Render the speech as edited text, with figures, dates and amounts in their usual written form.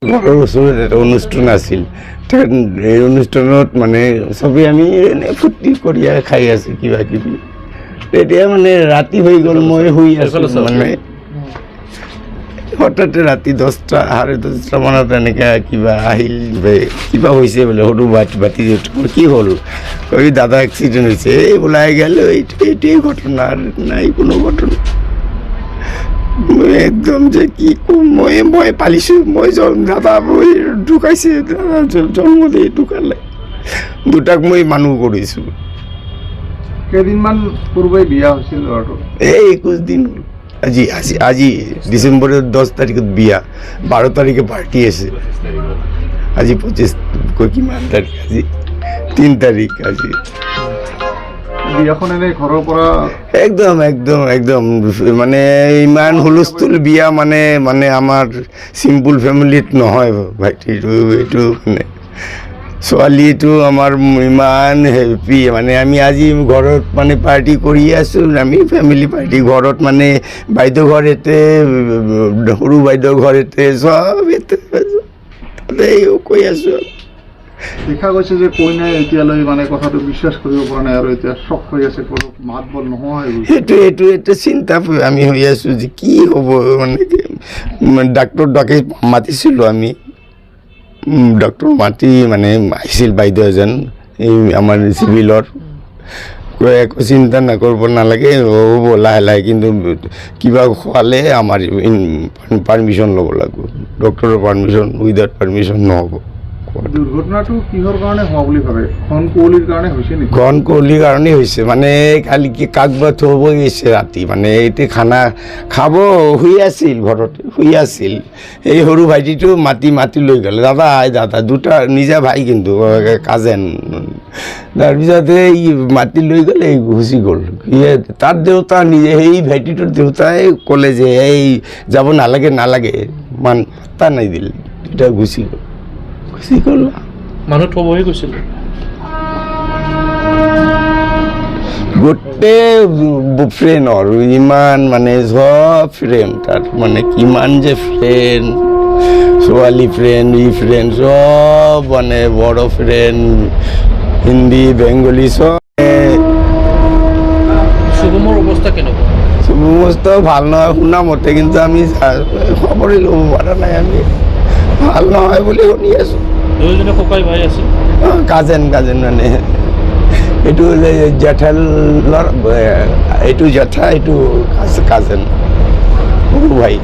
ঘৰৰ ওচৰত এটা অনুষ্ঠান আছিল এই অনুষ্ঠানত মানে চবেই আমি এনেই ফূৰ্তি কৰি খাই আছোঁ কিবা কিবি তেতিয়া মানে ৰাতি হৈ গ'ল মই শুই আছোঁ মানে হঠাতে ৰাতি 10টা 10:30 মানত এনেকৈ কিবা আহিল কিবা হৈছে বোলে সৰু বাতি কি হ'ল কৈ দাদা এক্সিডেণ্ট হৈছে এই ওলাই গ'ল এইটোৱেই ঘটনা নাই কোনো ঘটনা মই একদম যে কি ক'ম মই পালিছোঁ মই দাদা মই ঢুকাইছে দাদা জন্মতে ঢুকালে দুটাক মই মানুহ কৰিছোঁ কেইদিনমান পূৰ্বে বিয়া হৈছিল ল'ৰাটো এই 21 দিন হ'ল আজি ডিচেম্বরের 10 তারিখত বিয়া 12 তারিখে পার্টি আছে আজি 25 কিমান তারিখ আজি 3 তারিখ আজি বিয়াখন এনে ঘৰৰ পৰা একদম মানে ইমান হুলস্থুল বিয়া মানে আমাৰ চিম্পল ফেমিলিত নহয় ভাইটি এইটো মানে ছোৱালীটো আমাৰ ইমান হেপি মানে আমি আজি ঘৰত মানে পাৰ্টি কৰি আছোঁ আমি ফেমিলি পাৰ্টি ঘৰত মানে বাইদেউ ঘৰ এতে সৰু বাইদেউ ঘৰ এতে চব এতে কৈ আছোঁ দেখা গৈছে যে কইনাই এতিয়ালৈ মানে কথাটো বিশ্বাস কৰিব পৰা নাই আৰু এতিয়া চক হৈ আছে কোনো মাত বল নোহোৱা হৈ গৈছে এইটো এটা চিন্তা আমি হৈ আছোঁ যে কি হ'ব মানে ডাক্তৰ মাতিছিলোঁ আমি ডক্টৰ মাতি মানে আহিছিল বাইদেউ এজন এই আমাৰ চিভিলৰ একো চিন্তা নকৰিব নালাগে হ'ব লাহে লাহে কিন্তু কিবা খোৱালে আমাৰ পাৰ্মিশ্যন ল'ব লাগিব ডক্টৰৰ পাৰ্মিশ্যন উইদাউট পাৰ্মিশ্যন নহ'ব দুৰ্ঘটনাটো কিহৰ কাৰণে হোৱা বুলি ভাবে ঘন কুঁৱলীৰ কাৰণে হৈছে নেকি ঘন কুঁৱলীৰ কাৰণেই হৈছে মানে কালি কি কাক বা থ'ব গৈছে ৰাতি মানে এতিয়া খানা খাব শুই আছিল ঘৰতে শুই আছিল এই সৰু ভাইটিটো মাতি লৈ গ'ল দাদা দুটা নিজা ভাই কিন্তু কাজেন তাৰপিছতে এই মাতি লৈ গ'ল এই গুচি গ'ল তাৰ দেউতা নিজে সেই ভাইটিটোৰ দেউতাই ক'লে যে এই যাব নালাগে পাত্তা নাই দিল দুটা গুচি গ'ল মানুহ থবহি গৈছিল গোটেই ফ্ৰেণ্ডৰ ইমান মানে চব ফ্ৰেণ্ড তাত মানে কিমান যে ফ্ৰেণ্ড ছোৱালী ফ্ৰেণ্ড চব মানে বড়ো ফ্ৰেণ্ড হিন্দী বেংগলী চব শুভমৰ অৱস্থা কেনেকুৱা শুভমৰ অৱস্থা ভাল নহয় শুনা মতে কিন্তু আমি খবৰেই ল'ব পৰা নাই আমি ভাল নহয় বুলি শুনি আছোঁ দুয়োজনে ককাই ভাই আছিল কাজেন মানে এইটো জেঠালৰ এইটো জেঠা এইটো কাজেন সৰু ভাই